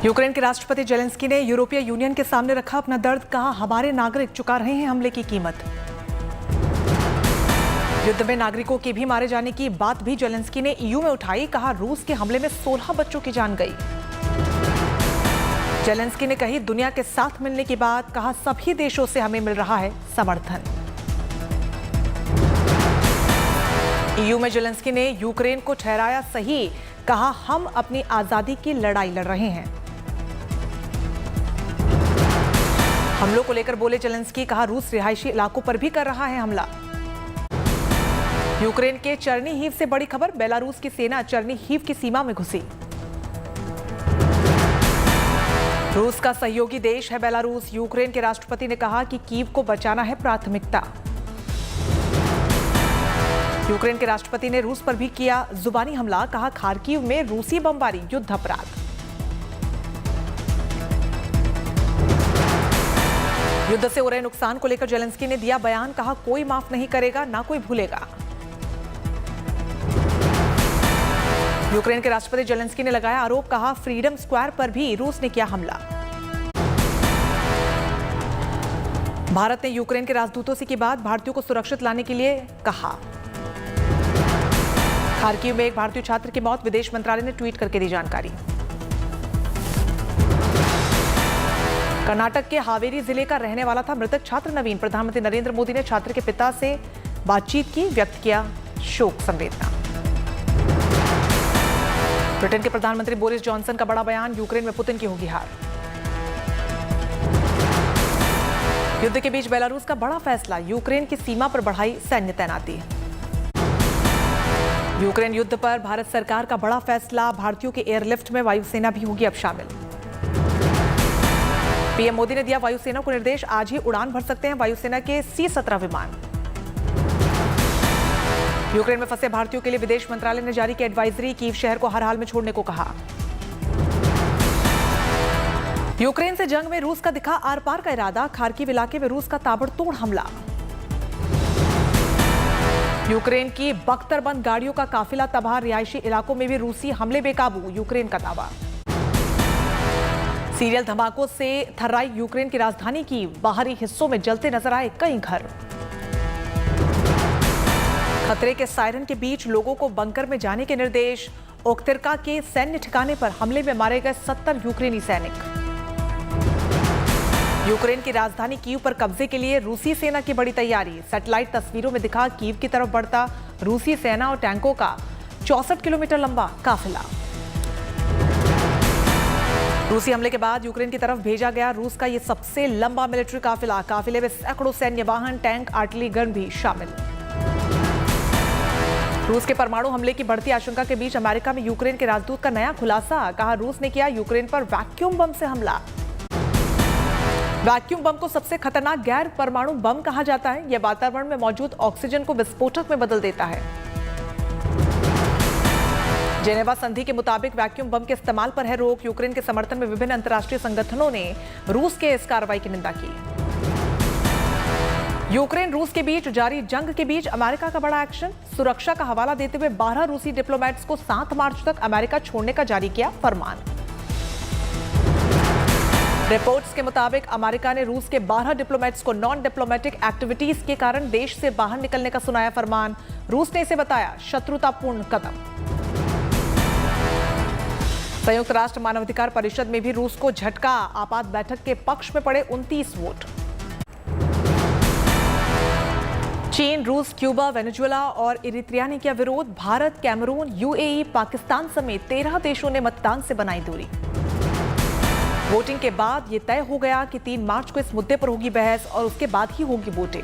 Ukraine के राष्ट्रपति Zelensky ने यूरोपीय यूनियन के सामने रखा अपना दर्द। कहा, हमारे नागरिक चुका रहे हैं हमले की कीमत। युद्ध में नागरिकों के भी मारे जाने की बात भी जेलेंस्की ने ईयू में उठाई। कहा, रूस के हमले में 16 बच्चों की जान गई। जेलेंस्की ने कही, दुनिया के साथ मिलने की बात। कहा, सभी देशों से हमें मिल रहा है समर्थन। ईयू में जेलेंस्की ने यूक्रेन को ठहराया सही। कहा, हम अपनी आजादी की लड़ाई लड़ रहे हैं। हमलों को लेकर बोले जेलेंस्की। कहा, रूस रिहायशी इलाकों पर भी कर रहा है हमला। यूक्रेन के चर्नीहीव से बड़ी खबर। बेलारूस की सेना चर्नीहीव की सीमा में घुसी। रूस का सहयोगी देश है बेलारूस। यूक्रेन के राष्ट्रपति ने कहा कि कीव को बचाना है प्राथमिकता। यूक्रेन के राष्ट्रपति ने रूस पर भी किया जुबानी हमला। कहा, खार्किव में रूसी बमबारी युद्ध अपराध। युद्ध से हो रहे नुकसान को लेकर जेलेंस्की ने दिया बयान। कहा, कोई माफ नहीं करेगा, ना कोई भूलेगा। यूक्रेन के राष्ट्रपति जेलेंस्की ने लगाया आरोप। कहा, फ्रीडम स्क्वायर पर भी रूस ने किया हमला। भारत ने यूक्रेन के राजदूतों से की बात। भारतीयों को सुरक्षित लाने के लिए कहा। खार्किव में एक भारतीय छात्र की मौत। विदेश मंत्रालय ने ट्वीट करके दी जानकारी। कर्नाटक के हावेरी जिले का रहने वाला था मृतक छात्र नवीन। प्रधानमंत्री नरेंद्र मोदी ने छात्र के पिता से बातचीत की, व्यक्त किया शोक संवेदना। ब्रिटेन के प्रधानमंत्री बोरिस जॉनसन का बड़ा बयान। यूक्रेन में पुतिन की होगी हार। युद्ध के बीच बेलारूस का बड़ा फैसला। यूक्रेन की सीमा पर बढ़ाई सैन्य तैनाती। यूक्रेन युद्ध पर भारत सरकार का बड़ा फैसला। भारतीयों के एयरलिफ्ट में वायुसेना भी होगी अब शामिल। पीएम मोदी ने दिया वायुसेना को निर्देश। आज ही उड़ान भर सकते हैं वायुसेना के C-17 विमान। यूक्रेन में फंसे भारतीयों के लिए विदेश मंत्रालय ने जारी की एडवाइजरी। कीव शहर को हर हाल में छोड़ने को कहा। यूक्रेन से जंग में रूस का दिखा आर पार का इरादा। खार्किव इलाके में रूस का ताबड़तोड़ हमला। यूक्रेन की बख्तरबंद गाड़ियों का काफिला तबाह। रिहायशी इलाकों में भी रूसी हमले बेकाबू। यूक्रेन का दावा। सीरियल धमाकों से थर्राई यूक्रेन की राजधानी की बाहरी हिस्सों में जलते नजर आए कई घर। खतरे के सायरन के बीच लोगों को बंकर में जाने के निर्देश। ओक्तिर्का के सैन्य ठिकाने पर हमले में मारे गए 70 यूक्रेनी सैनिक। यूक्रेन की राजधानी कीव पर कब्जे के लिए रूसी सेना की बड़ी तैयारी। सैटेलाइट तस्वीरों में दिखा कीव की तरफ बढ़ता रूसी सेना और टैंकों का 64 किलोमीटर लंबा काफिला। रूसी हमले के बाद यूक्रेन की तरफ भेजा गया रूस का यह सबसे लंबा मिलिट्री काफिला। काफिले में सैकड़ों सैन्य वाहन, टैंक, आर्टिलरी गन भी शामिल। रूस के परमाणु हमले की बढ़ती आशंका के बीच अमेरिका में यूक्रेन के राजदूत का नया खुलासा। कहा, रूस ने किया यूक्रेन पर वैक्यूम बम से हमला। वैक्यूम बम को सबसे खतरनाक गैर परमाणु बम कहा जाता है। यह वातावरण में मौजूद ऑक्सीजन को विस्फोटक में बदल देता है। जेनेवा संधि के मुताबिक वैक्यूम बम के इस्तेमाल पर है रोक। यूक्रेन के समर्थन में विभिन्न अंतर्राष्ट्रीय संगठनों ने रूस के इस कार्रवाई की निंदा की। यूक्रेन रूस के बीच जारी जंग के बीच अमेरिका का बड़ा एक्शन। सुरक्षा का हवाला देते हुए 12 रूसी डिप्लोमेट्स को 7 मार्च तक अमेरिका छोड़ने का जारी किया फरमान। रिपोर्ट्स के मुताबिक अमेरिका ने रूस के 12 डिप्लोमेट्स को नॉन डिप्लोमेटिक एक्टिविटीज के कारण देश से बाहर निकलने का सुनाया फरमान। रूस ने इसे बताया शत्रुतापूर्ण कदम। संयुक्त राष्ट्र मानवाधिकार परिषद में भी रूस को झटका। आपात बैठक के पक्ष में पड़े 29 वोट। चीन, रूस, क्यूबा, वेनेजुएला और इरित्रिया ने किया विरोध। भारत, कैमरून, यूएई, पाकिस्तान समेत 13 देशों ने मतदान से बनाई दूरी। वोटिंग के बाद यह तय हो गया कि 3 मार्च को इस मुद्दे पर होगी बहस और उसके बाद ही होगी वोटिंग।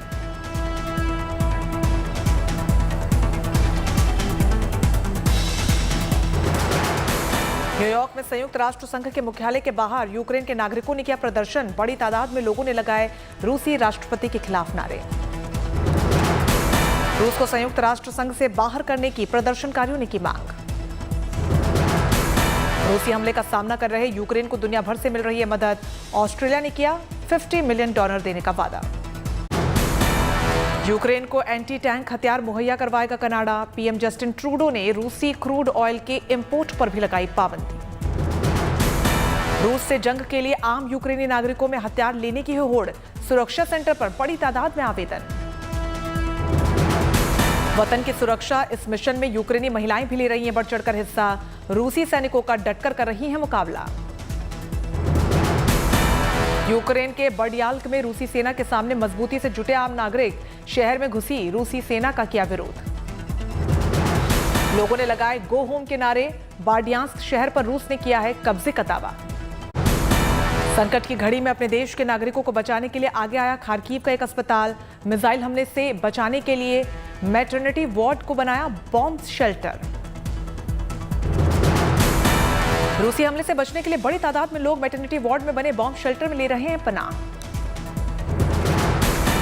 न्यूयॉर्क में संयुक्त राष्ट्र संघ के मुख्यालय के बाहर यूक्रेन के नागरिकों ने किया प्रदर्शन। बड़ी तादाद में लोगों ने लगाए रूसी राष्ट्रपति के खिलाफ नारे। रूस को संयुक्त राष्ट्र संघ से बाहर करने की प्रदर्शनकारियों ने की मांग। रूसी हमले का सामना कर रहे यूक्रेन को दुनिया भर से मिल रही है मदद। ऑस्ट्रेलिया ने किया $50 मिलियन देने का वादा। यूक्रेन को एंटी टैंक हथियार मुहैया करवाएगा कनाडा। पीएम जस्टिन ट्रूडो ने रूसी क्रूड ऑयल के इंपोर्ट पर भी लगाई पाबंदी। रूस से जंग के लिए आम यूक्रेनी नागरिकों में हथियार लेने की होड़, सुरक्षा सेंटर पर बड़ी तादाद में आवेदन। वतन की सुरक्षा इस मिशन में यूक्रेनी महिलाएं भी ले रही हैं बढ़ चढ़कर हिस्सा, रूसी सैनिकों का डटकर कर रही हैं मुकाबला। यूक्रेन के बर्डियाल्क में रूसी सेना के सामने मजबूती से जुटे आम नागरिक, शहर में घुसी रूसी सेना का किया विरोध। लोगों ने लगाए गो होम के नारे, बार्डियांस्क शहर पर रूस ने किया है कब्जे का दावा। संकट की घड़ी में अपने देश के नागरिकों को बचाने के लिए आगे आया खार्किव का एक अस्पताल, मिसाइल हमले से बचाने के लिए मैटरनिटी वार्ड को बनाया बॉम्ब शेल्टर। रूसी हमले से बचने के लिए बड़ी तादाद में लोग मैटरनिटी वार्ड में बने बॉम्ब शेल्टर में ले रहे हैं पनाह।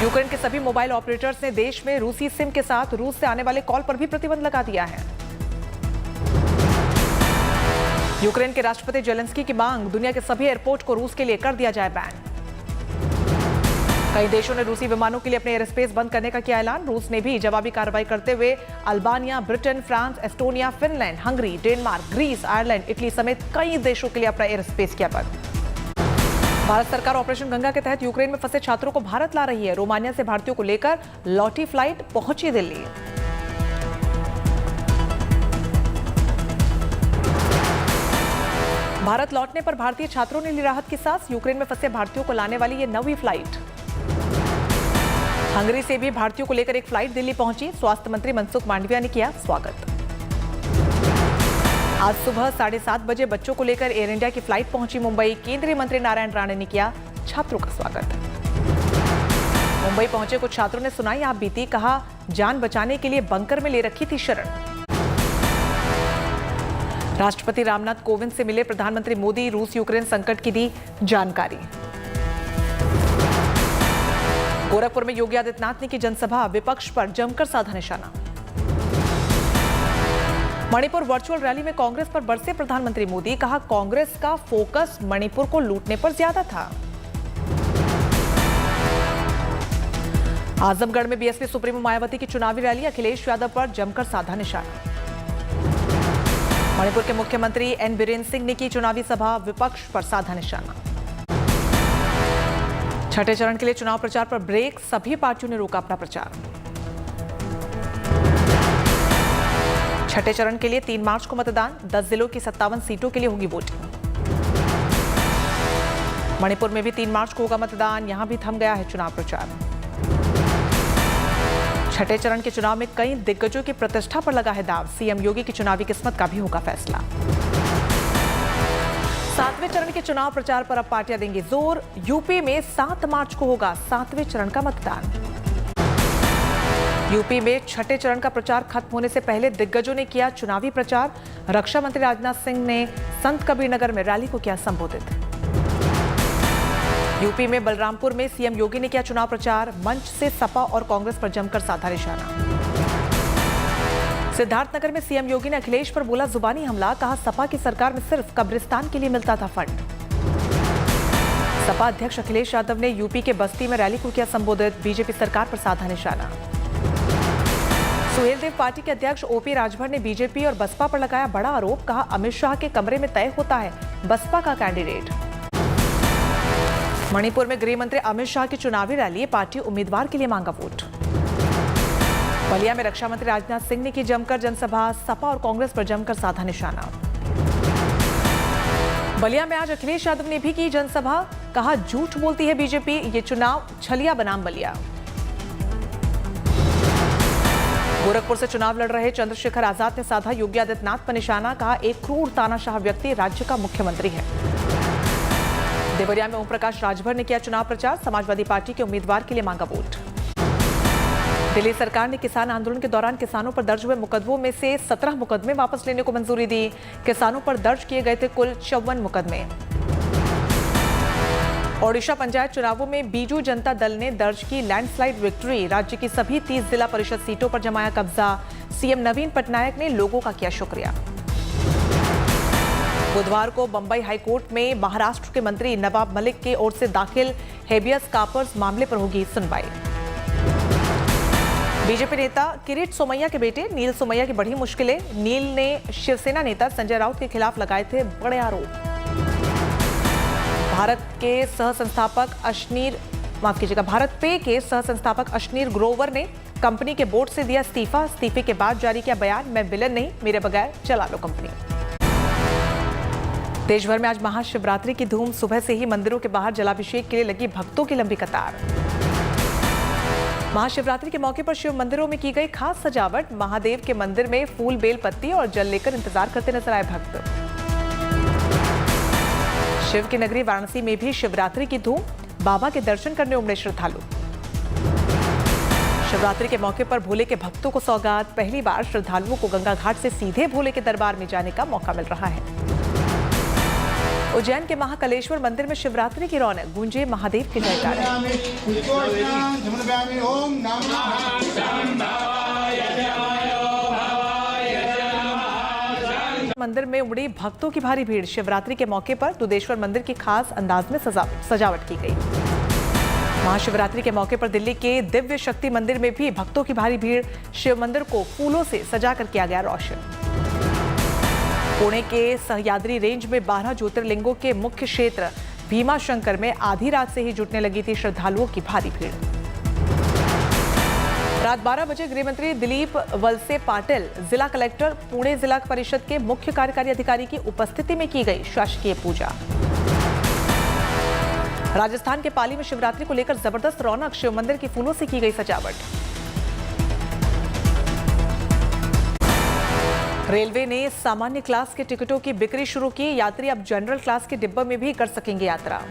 यूक्रेन के सभी मोबाइल ऑपरेटर्स ने देश में रूसी सिम के साथ रूस से आने वाले कॉल पर भी प्रतिबंध लगा दिया है। यूक्रेन के राष्ट्रपति जेलेंस्की की मांग, दुनिया के सभी एयरपोर्ट को रूस के लिए कर दिया जाए बैन। कई देशों ने रूसी विमानों के लिए अपने एयर स्पेस बंद करने का किया ऐलान। रूस ने भी जवाबी कार्रवाई करते हुए Albania, Britain, France, Estonia, Finland, Hungary, Denmark, Greece, Ireland, Italy समेत कई देशों के लिए अपना एयर स्पेस किया बंद। भारत सरकार ऑपरेशन गंगा के तहत यूक्रेन में फंसे छात्रों को भारत ला रही है। रोमानिया से भारतीयों को लेकर लौटी फ्लाइट पहुंची दिल्ली। भारत लौटने पर भारतीय छात्रों ने ली राहत की सांस। यूक्रेन में फंसे भारतीयों को लाने वाली ये नवी फ्लाइट। हंगरी से भी भारतीयों को लेकर एक फ्लाइट दिल्ली पहुंची। स्वास्थ्य मंत्री मनसुख मांडविया ने किया स्वागत। आज सुबह 7:30 बजे बच्चों को लेकर एयर इंडिया की फ्लाइट पहुंची मुंबई। केंद्रीय मंत्री नारायण राणे ने किया छात्रों का स्वागत। मुंबई पहुंचे कुछ छात्रों ने सुनाई आप बीती, कहा जान बचाने के लिए बंकर में ले रखी थी शरण। राष्ट्रपति रामनाथ कोविंद से मिले प्रधानमंत्री मोदी, रूस यूक्रेन संकट की दी जानकारी। गोरखपुर में योगी आदित्यनाथ ने की जनसभा, विपक्ष पर जमकर साधा निशाना। मणिपुर वर्चुअल रैली में कांग्रेस पर बरसे प्रधानमंत्री मोदी, कहा कांग्रेस का फोकस मणिपुर को लूटने पर ज्यादा था। आजमगढ़ में बीएसपी सुप्रीमो मायावती की चुनावी रैली, अखिलेश यादव पर जमकर साधा निशाना। मणिपुर के मुख्यमंत्री एन बीरेन्द्र सिंह ने की चुनावी सभा, विपक्ष पर साधा निशाना। छठे चरण के लिए चुनाव प्रचार पर ब्रेक, सभी पार्टियों ने रोका अपना प्रचार। छठे चरण के लिए 3 मार्च को मतदान, 10 जिलों की 57 सीटों के लिए होगी वोटिंग। मणिपुर में भी 3 मार्च को होगा मतदान, यहां भी थम गया है चुनाव प्रचार। छठे चरण के चुनाव में कई दिग्गजों की प्रतिष्ठा पर लगा है दाव, सीएम योगी की चुनावी किस्मत का भी होगा फैसला। 7वें चरण के चुनाव प्रचार पर अब पार्टियां देंगी जोर। यूपी में 7 मार्च को होगा 7वें चरण का मतदान। यूपी में छठे चरण का प्रचार खत्म होने से पहले दिग्गजों ने किया चुनावी प्रचार। रक्षा मंत्री राजनाथ सिंह ने संत कबीर नगर में रैली को किया संबोधित। यूपी में बलरामपुर में सीएम योगी ने किया चुनाव प्रचार, मंच से सपा और कांग्रेस पर जमकर साधा निशाना। सिद्धार्थनगर में सीएम योगी ने अखिलेश पर बोला जुबानी हमला, कहा सपा की सरकार में सिर्फ कब्रिस्तान के लिए मिलता था फंड। सपा अध्यक्ष अखिलेश यादव ने यूपी के बस्ती में रैली को किया संबोधित, बीजेपी सरकार पर साधा निशाना। सुहेलदेव पार्टी के अध्यक्ष ओपी राजभर ने बीजेपी और बसपा पर लगाया बड़ा आरोप, कहा अमित शाह के कमरे में तय होता है बसपा का कैंडिडेट। मणिपुर में गृह मंत्री अमित शाह की चुनावी रैली, पार्टी उम्मीदवार के लिए मांगा वोट। बलिया में रक्षा मंत्री राजनाथ सिंह ने की जमकर जनसभा, सपा और कांग्रेस पर जमकर साधा निशाना। बलिया में आज अखिलेश यादव ने भी की जनसभा, कहा झूठ बोलती है बीजेपी, ये चुनाव छलिया बनाम बलिया। गोरखपुर से चुनाव लड़ रहे चंद्रशेखर आजाद ने साधा योगी आदित्यनाथ पर निशाना, कहा एक क्रूर तानाशाह व्यक्ति राज्य का मुख्यमंत्री है। देवरिया में ओम प्रकाश राजभर ने किया चुनाव प्रचार, समाजवादी पार्टी के उम्मीदवार के लिए मांगा वोट। दिल्ली सरकार ने किसान आंदोलन के दौरान किसानों पर दर्ज हुए मुकदमों में से 17 मुकदमे वापस लेने को मंजूरी दी। किसानों पर दर्ज किए गए थे कुल 54 मुकदमे। ओडिशा पंचायत चुनावों में बीजू जनता दल ने दर्ज की लैंडस्लाइड विक्ट्री, राज्य की सभी 30 जिला परिषद सीटों पर जमाया कब्जा। सीएम नवीन पटनायक ने लोगों का किया शुक्रिया। बुधवार को बंबई हाईकोर्ट में महाराष्ट्र के मंत्री नवाब मलिक की ओर से दाखिल हेबियस कॉर्पस मामले पर होगी सुनवाई। बीजेपी नेता किरीट सोमैया के बेटे नील सोमैया की बढ़ी मुश्किलें। नील ने शिवसेना नेता संजय राउत के खिलाफ लगाए थे बड़े आरोप। भारत पे के सह संस्थापक अशनीर ग्रोवर ने कंपनी के बोर्ड से दिया इस्तीफा। इस्तीफे के बाद जारी किया बयान, मैं विलन नहीं, मेरे बगैर चला लो कंपनी। देश भर में आज महाशिवरात्रि की धूम। सुबह से ही मंदिरों के बाहर जलाभिषेक के लिए लगी भक्तों की लंबी कतार। महाशिवरात्रि के मौके पर शिव मंदिरों में की गई खास सजावट। महादेव के मंदिर में फूल, बेल पत्ती और जल लेकर इंतजार करते नजर आए भक्त। शिव की नगरी वाराणसी में भी शिवरात्रि की धूम। बाबा के दर्शन करने उमड़े श्रद्धालु। शिवरात्रि के मौके पर भोले के भक्तों को सौगात। पहली बार श्रद्धालुओं को गंगा घाट से सीधे भोले के दरबार में जाने का मौका मिल रहा है। उज्जैन के महाकालेश्वर मंदिर में शिवरात्रि की रौनक। गूंजे महादेव के जयकारे। मंदिर में उमड़ी भक्तों की भारी भीड़। शिवरात्रि के मौके पर दुधेश्वर मंदिर की खास अंदाज में सजावट की गई। महाशिवरात्रि के मौके पर दिल्ली के दिव्य शक्ति मंदिर में भी भक्तों की भारी भीड़। शिव मंदिर को फूलों से सजाकर किया गया रोशन। पुणे के सह्याद्री रेंज में 12 ज्योतिर्लिंगों के मुख्य क्षेत्र भीमाशंकर में आधी रात से ही जुटने लगी थी श्रद्धालुओं की भारी भीड़। रात 12 बजे गृह मंत्री दिलीप वलसे पाटिल, जिला कलेक्टर, पुणे जिला परिषद के मुख्य कार्यकारी अधिकारी की उपस्थिति में की गई शासकीय पूजा। राजस्थान के पाली में शिवरात्रि को लेकर जबरदस्त रौनक। शिव मंदिर की फूलों से की गई सजावट। रेलवे ने सामान्य क्लास के टिकटों की बिक्री शुरू की। यात्री अब जनरल क्लास के डिब्बे में भी कर सकेंगे यात्रा।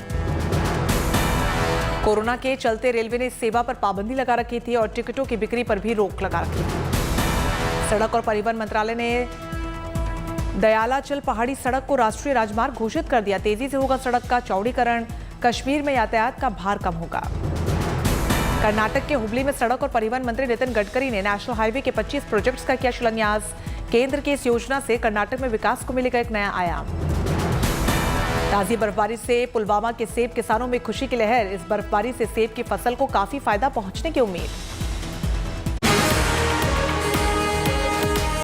कोरोना के चलते रेलवे ने इस सेवा पर पाबंदी लगा रखी थी और टिकटों की बिक्री पर भी रोक लगा रखी थी। सड़क और परिवहन मंत्रालय ने दयालाचल पहाड़ी सड़क को राष्ट्रीय राजमार्ग घोषित कर दिया। तेजी से होगा सड़क का चौड़ीकरण। कश्मीर में यातायात का भार कम होगा। कर्नाटक के हुबली में सड़क और परिवहन मंत्री नितिन गडकरी ने नेशनल हाईवे के 25 प्रोजेक्ट्स का किया शिलान्यास। केंद्र की इस योजना से कर्नाटक में विकास को मिलेगा एक नया आयाम। ताजी बर्फबारी से पुलवामा के सेब किसानों में खुशी की लहर। इस बर्फबारी से सेब की फसल को काफी फायदा पहुंचने की उम्मीद।